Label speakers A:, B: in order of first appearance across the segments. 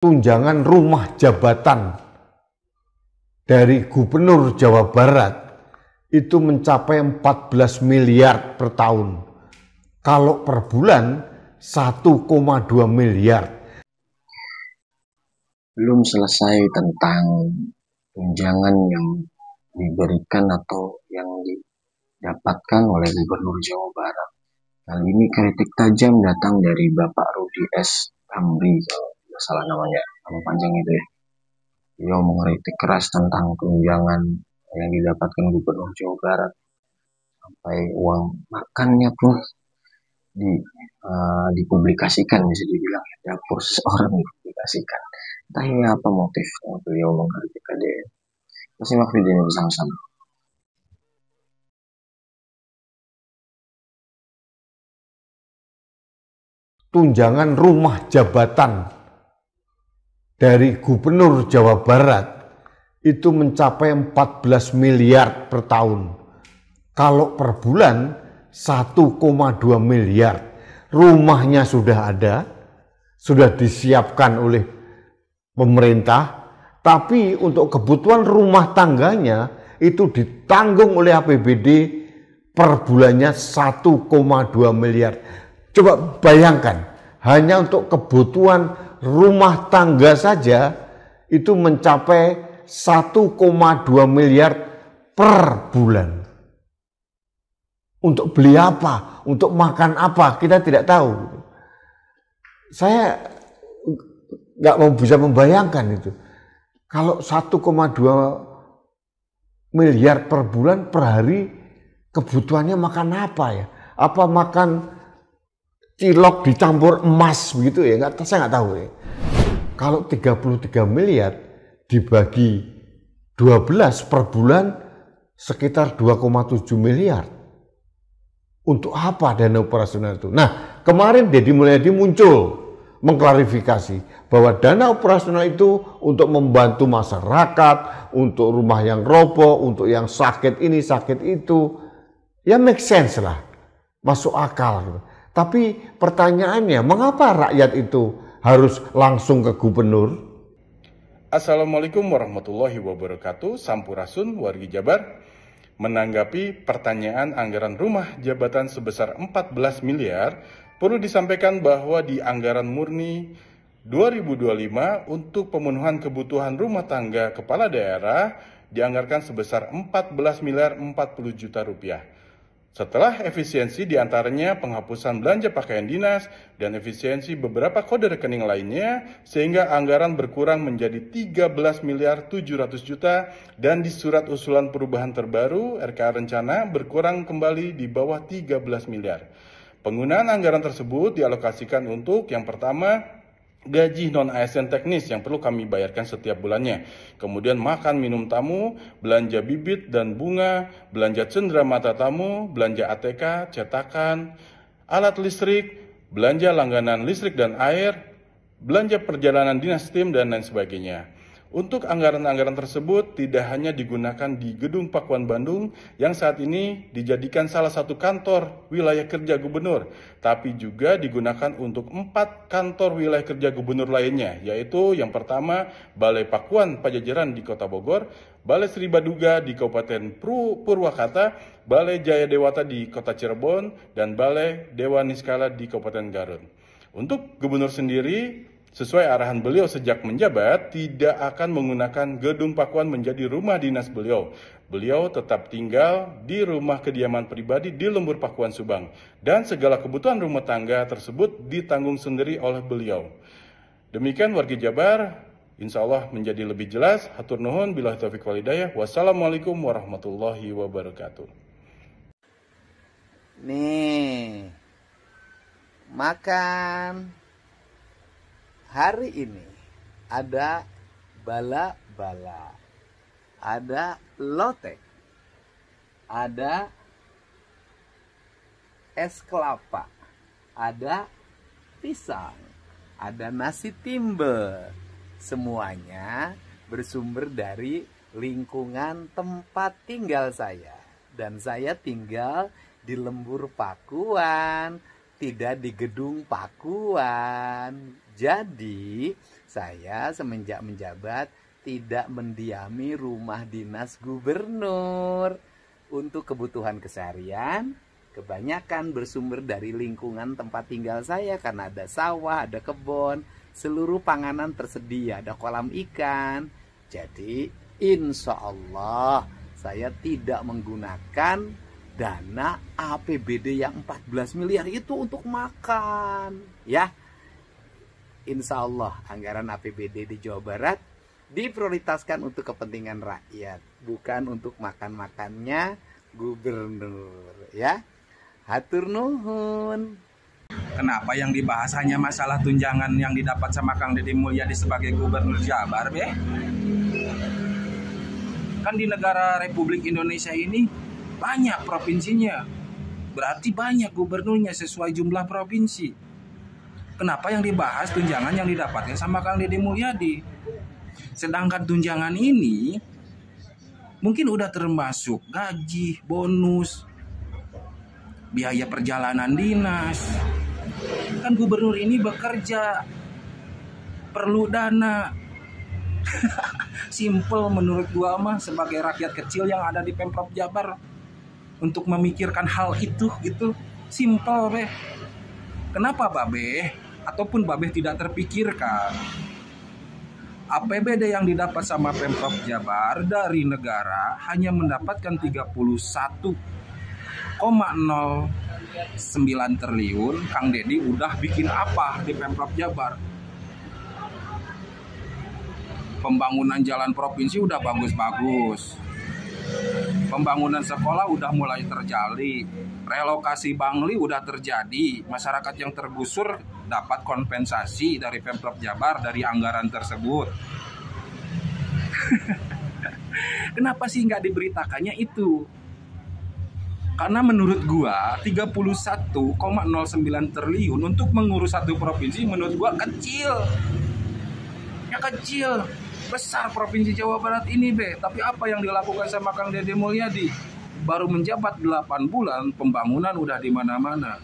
A: tunjangan rumah jabatan dari Gubernur Jawa Barat itu mencapai 14 miliar per tahun. Kalau per bulan 1,2 miliar.
B: Belum selesai tentang tunjangan yang diberikan atau yang didapatkan oleh Gubernur Jawa Barat. Kali ini kritik tajam datang dari Bapak Rudi S. Kamri, kalau tidak salah namanya, nama panjang itu ya. Beliau mengkritik keras tentang tunjangan yang didapatkan Gubernur Jawa Barat. Sampai uang makannya pun dipublikasikan, bisa dibilang dapur seseorang dipublikasikan. Entah ini apa motif beliau mengkritik KDN. Kita simak videonya bersama-sama.
A: Tunjangan rumah jabatan dari Gubernur Jawa Barat itu mencapai 14 miliar per tahun. Kalau per bulan 1,2 miliar. Rumahnya sudah ada, sudah disiapkan oleh pemerintah, tapi untuk kebutuhan rumah tangganya itu ditanggung oleh APBD per bulannya 1,2 miliar. Coba bayangkan, hanya untuk kebutuhan rumah tangga saja itu mencapai 1,2 miliar per bulan. Untuk beli apa? Untuk makan apa? Kita tidak tahu. Saya nggak mau bisa membayangkan itu. Kalau 1,2 miliar per bulan per hari, kebutuhannya makan apa ya? Apa makan cilok dicampur emas begitu ya? Saya nggak tahu ya. Kalau 33 miliar dibagi 12 per bulan sekitar 2,7 miliar. Untuk apa dana operasional itu? Nah, kemarin Deddy Mulyadi muncul mengklarifikasi bahwa dana operasional itu untuk membantu masyarakat, untuk rumah yang roboh, untuk yang sakit ini, sakit itu. Ya make sense lah, masuk akal gitu. Tapi pertanyaannya, mengapa rakyat itu harus langsung ke gubernur?
C: Assalamualaikum warahmatullahi wabarakatuh. Sampurasun wargi Jabar. Menanggapi pertanyaan anggaran rumah jabatan sebesar 14 miliar, perlu disampaikan bahwa di anggaran murni 2025 untuk pemenuhan kebutuhan rumah tangga kepala daerah dianggarkan sebesar 14 miliar 40 juta rupiah. Setelah efisiensi diantaranya penghapusan belanja pakaian dinas dan efisiensi beberapa kode rekening lainnya, sehingga anggaran berkurang menjadi 13 miliar 700 juta dan di surat usulan perubahan terbaru RKA Rencana berkurang kembali di bawah 13 miliar. Penggunaan anggaran tersebut dialokasikan untuk yang pertama, gaji non-ASN teknis yang perlu kami bayarkan setiap bulannya. Kemudian makan minum tamu, belanja bibit dan bunga, belanja cenderamata tamu, belanja ATK, cetakan, alat listrik, belanja langganan listrik dan air, belanja perjalanan dinas tim, dan lain sebagainya. Untuk anggaran-anggaran tersebut tidak hanya digunakan di Gedung Pakuan Bandung yang saat ini dijadikan salah satu kantor wilayah kerja gubernur, tapi juga digunakan untuk 4 kantor wilayah kerja gubernur lainnya, yaitu yang pertama Balai Pakuan Pajajaran di Kota Bogor, Balai Sri Baduga di Kabupaten Purwakarta, Balai Jaya Dewata di Kota Cirebon, dan Balai Dewa Niskala di Kabupaten Garut. Untuk gubernur sendiri, sesuai arahan beliau sejak menjabat, tidak akan menggunakan Gedung Pakuan menjadi rumah dinas beliau. Beliau tetap tinggal di rumah kediaman pribadi di Lembur Pakuan Subang. Dan segala kebutuhan rumah tangga tersebut ditanggung sendiri oleh beliau. Demikian wargi Jabar, insya Allah menjadi lebih jelas. Hatur nuhun, billahi taufiq wal hidayah. Wassalamualaikum warahmatullahi wabarakatuh.
D: Nih, makan. Hari ini ada bala-bala, ada lotek, ada es kelapa, ada pisang, ada nasi timbel. Semuanya bersumber dari lingkungan tempat tinggal saya. Dan saya tinggal di Lembur Pakuan, tidak di Gedung Pakuan. Jadi saya semenjak menjabat tidak mendiami rumah dinas gubernur. Untuk kebutuhan keseharian, kebanyakan bersumber dari lingkungan tempat tinggal saya karena ada sawah, ada kebun, seluruh panganan tersedia, ada kolam ikan. Jadi insya Allah saya tidak menggunakan dana APBD yang 14 miliar itu untuk makan. Ya, insya Allah anggaran APBD di Jawa Barat diprioritaskan untuk kepentingan rakyat, bukan untuk makan-makannya gubernur. Ya, hatur nuhun.
E: Kenapa yang dibahas hanya masalah tunjangan yang didapat sama Kang Deddy Mulyadi sebagai gubernur Jabar, be? Kan di negara Republik Indonesia ini banyak provinsinya. Berarti banyak gubernurnya sesuai jumlah provinsi. Kenapa yang dibahas tunjangan yang didapatkan sama Kang Deddy Mulyadi? Sedangkan tunjangan ini mungkin udah termasuk gaji, bonus, biaya perjalanan dinas. Kan gubernur ini bekerja, perlu dana. Simple menurut gua mah sebagai rakyat kecil yang ada di Pemprov Jabar untuk memikirkan hal itu gitu. Simple, be. Kenapa babe ataupun babe tidak terpikirkan APBD yang didapat sama Pemprov Jabar dari negara hanya mendapatkan 31,09 triliun. Kang Deddy udah bikin apa di Pemprov Jabar? Pembangunan jalan provinsi udah bagus-bagus. Pembangunan sekolah udah mulai terjadi. Relokasi Bangli udah terjadi. Masyarakat yang tergusur dapat kompensasi dari Pemprov Jabar dari anggaran tersebut. Kenapa sih nggak diberitakannya itu? Karena menurut gua 31,09 triliun untuk mengurus satu provinsi menurut gua kecil. Ya kecil. Besar provinsi Jawa Barat ini, be. Tapi apa yang dilakukan sama Kang Deddy Mulyadi? Baru menjabat 8 bulan, pembangunan udah di mana-mana.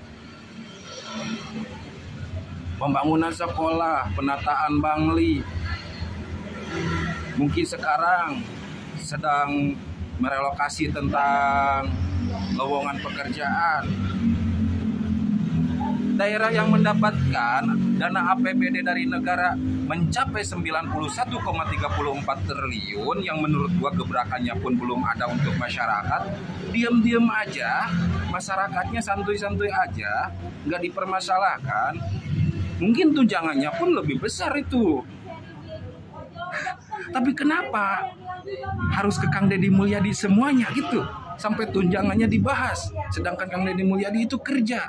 E: Pembangunan sekolah, penataan Bangli. Mungkin sekarang sedang merelokasi tentang lowongan pekerjaan. Daerah yang mendapatkan dana APBD dari negara mencapai 91,34 triliun yang menurut gua gebrakannya pun belum ada untuk masyarakat. Diam-diam aja, masyarakatnya santuy-santuy aja, nggak dipermasalahkan. Mungkin tunjangannya pun lebih besar itu. Tapi kenapa harus ke Kang Deddy Mulyadi semuanya gitu? Sampai tunjangannya dibahas, sedangkan Kang Deddy Mulyadi itu kerja.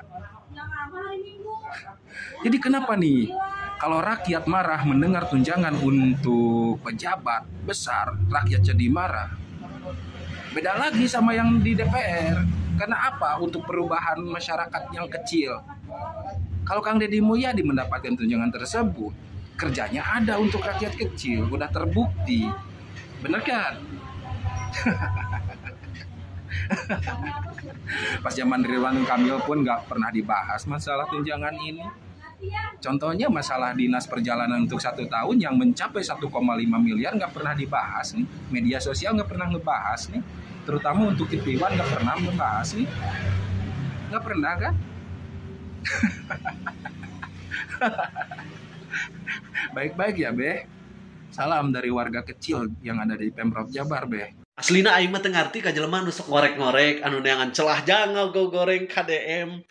E: Jadi kenapa nih kalau rakyat marah mendengar tunjangan untuk pejabat besar, rakyat jadi marah? Beda lagi sama yang di DPR. Karena apa? Untuk perubahan masyarakat yang kecil. Kalau Kang Deddy Mulyadi mendapatkan tunjangan tersebut, kerjanya ada untuk rakyat kecil, udah terbukti. Bener kan? Pas zaman Ridwan Kamil pun nggak pernah dibahas masalah tunjangan ini. Contohnya masalah dinas perjalanan untuk 1 tahun yang mencapai 1,5 miliar nggak pernah dibahas nih. Media sosial nggak pernah ngebahas nih. Terutama untuk TV One nggak pernah ngebahas nih. Nggak pernah kan? Baik-baik ya, Be. Salam dari warga kecil yang ada di Pemprov Jabar, Be.
F: Aslina aing mah teu ngarti ka jelema nu sok ngorek-ngorek anu neangan celah jangal goreng KDM,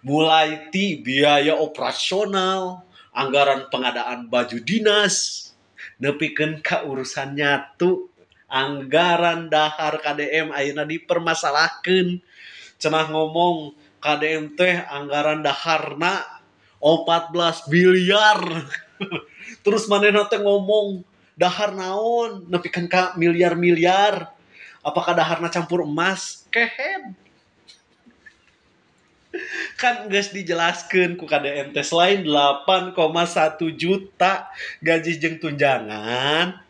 F: mulai ti biaya operasional, anggaran pengadaan baju dinas, nepikeun ka urusan nyatu, anggaran dahar KDM ayeuna dipermasalahkeun. Cenah ngomong KDM teh anggaran daharna 14 miliar. Terus manehna teh ngomong dahar naon nepikeun ka miliar-miliar. Apakah daharna campur emas? Kehead. Kan geus dijelaskeun ku KDM teh selain 8,1 juta gaji jeung tunjangan,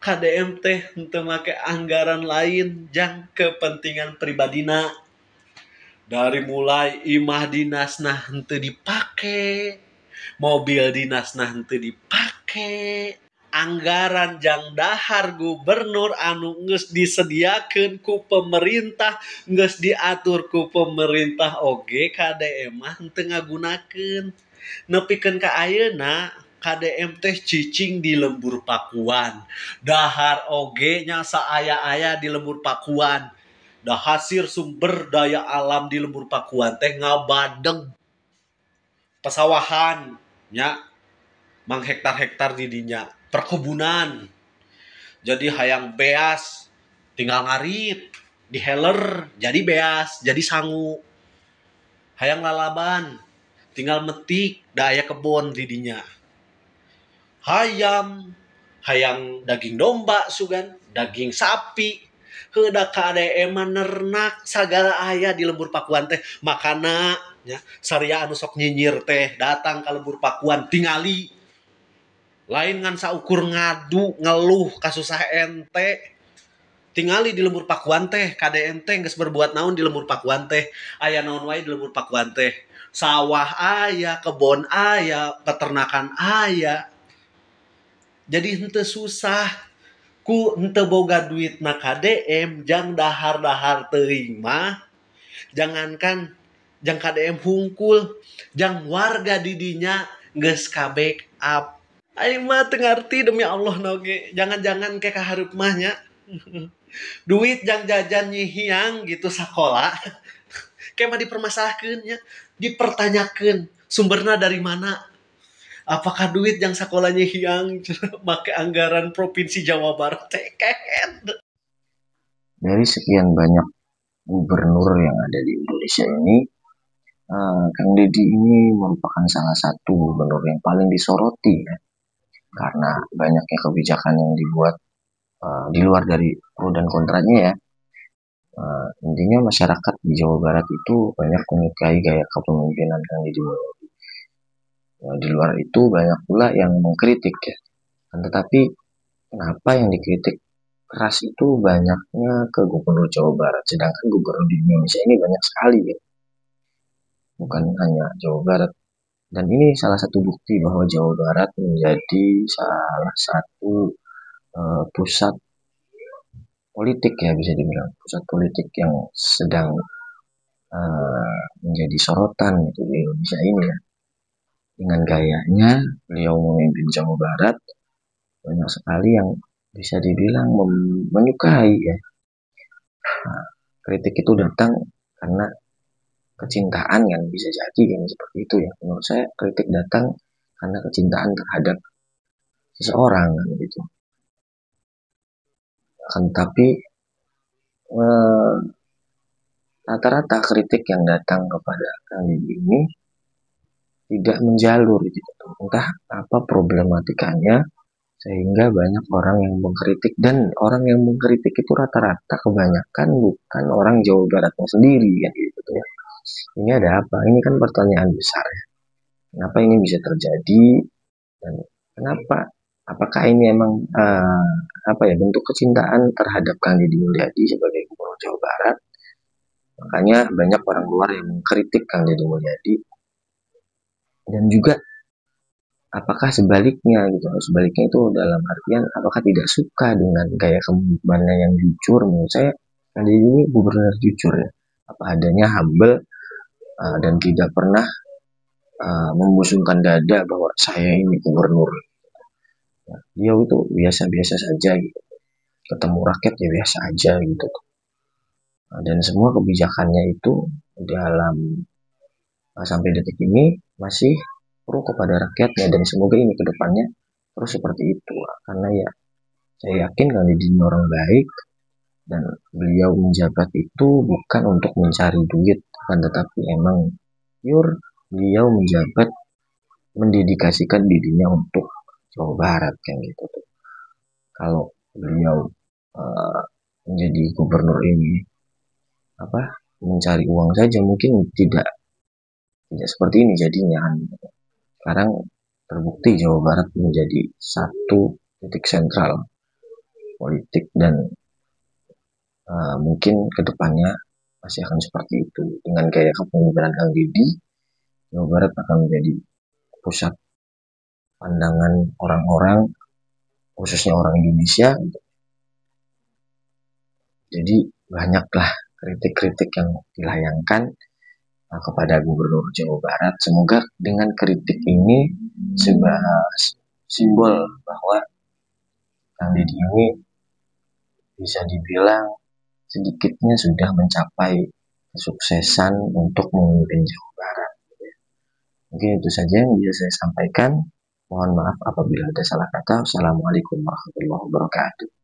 F: KDM teh henteu make anggaran lain jang kepentingan pribadina. Dari mulai imah dinasna henteu dipake, mobil dinasna henteu dipake, make anggaran jang dahar gubernur anu geus disediakeun ku pemerintah, geus diatur ku pemerintah oge KDM mah teu ngagunakeun. Nepikeun ka ayeuna KDM teh cicing di lembur Pakuan. Dahar oge nya saaya-aya di lembur Pakuan. Da hasil sumber daya alam di lembur Pakuan teh ngabadeg. Pesawahan nya mang hektar-hektar di dinya. Perkebunan. Jadi hayang beas tinggal ngarit, diheler jadi beas, jadi sangu. Hayang lalaban tinggal metik da aya kebon di dinya. Hayam, hayang daging domba sugan, daging sapi, heuda KDM nernak sagala aya di lembur Pakuan teh. Makana nya saria anu sok nyinyir teh datang ka lembur Pakuan tingali. Lain ngan saukur ngadu ngeluh kasusah ente. Tingali di lembur Pakuan teh KDM teh geus berbuat naon di lembur Pakuan teh. Aya naon wae di lembur Pakuan teh. Sawah aya, kebon aya, peternakan aya. Jadi henteu susah ku henteu boga duit na KDM jang dahar-dahar teuing mah. Jangankan jang KDM hungkul, jang warga di dinya geus ka backup. Aing mah teu ngarti demi Allah noge. Jangan-jangan ke kahareup mah nya. Duit jang jajan nyihiang gitu sakola. Kayak mah dipermasalahkeun nya, dipertanyakeun sumberna dari mana? Apakah duit yang sekolahnya hiang make anggaran Provinsi Jawa Barat teken?
B: Dari sekian banyak gubernur yang ada di Indonesia ini, Kang Deddy ini merupakan salah satu gubernur yang paling disoroti ya, karena banyaknya kebijakan yang dibuat di luar dari pro dan kontranya ya. Intinya masyarakat di Jawa Barat itu banyak menyukai gaya kepemimpinan Kang Deddy Mulyadi. Di luar itu banyak pula yang mengkritik ya. Tetapi kenapa yang dikritik keras itu banyaknya ke Gubernur Jawa Barat, sedangkan gubernur di Indonesia ini banyak sekali ya. Bukan hanya Jawa Barat. Dan ini salah satu bukti bahwa Jawa Barat menjadi salah satu pusat politik ya, bisa dibilang pusat politik yang sedang menjadi sorotan gitu di Indonesia ini ya. Dengan gayanya beliau memimpin Jawa Barat, banyak sekali yang bisa dibilang menyukai ya. Nah, kritik itu datang karena kecintaan kan, bisa jadi kan seperti itu ya. Menurut saya kritik datang karena kecintaan terhadap seseorang kan gitu. Tapi rata-rata kritik yang datang kepada Kang Deddy ini tidak menjalur gitu. Entah apa problematikanya sehingga banyak orang yang mengkritik, dan orang yang mengkritik itu rata-rata kebanyakan bukan orang Jawa Baratnya sendiri kan gitu ya. Ini ada apa? Ini kan pertanyaan besar ya. Kenapa ini bisa terjadi dan kenapa? Apakah ini emang bentuk kecintaan terhadap Kang Deddy Mulyadi sebagai Gubernur Jawa Barat? Makanya banyak orang luar yang mengkritik Kang Deddy Mulyadi. Dan juga apakah sebaliknya gitu. Sebaliknya itu dalam artian apakah tidak suka dengan gaya kepemimpinannya yang jujur. Menurut saya Kang Deddy ini gubernur jujur ya. Apa adanya, humble, dan tidak pernah membusungkan dada bahwa saya ini gubernur. Dia itu biasa-biasa saja gitu. Ketemu rakyat ya biasa aja gitu. Dan semua kebijakannya itu dalam sampai detik ini masih pro kepada rakyatnya, dan semoga ini kedepannya terus seperti itu. Karena ya saya yakin Kang Deddy ini orang baik, dan beliau menjabat itu bukan untuk mencari duit, kan, tetapi emang pure beliau menjabat mendedikasikan dirinya untuk Jawa Barat kayak gitu tuh. Kalau beliau menjadi gubernur ini mencari uang saja, mungkin tidak seperti ini jadinya. Sekarang terbukti Jawa Barat menjadi satu titik sentral politik, dan mungkin kedepannya masih akan seperti itu. Dengan gaya kepemimpinan Kang Deddy, Jawa Barat akan menjadi pusat pandangan orang-orang, khususnya orang Indonesia. Jadi banyaklah kritik-kritik yang dilayangkan kepada Gubernur Jawa Barat. Semoga dengan kritik ini sebuah simbol bahwa Kang Deddy ini bisa dibilang sedikitnya sudah mencapai kesuksesan untuk memimpin Jawa Barat. Mungkin itu saja yang bisa saya sampaikan. Mohon maaf apabila ada salah kata. Wassalamualaikum warahmatullahi wabarakatuh.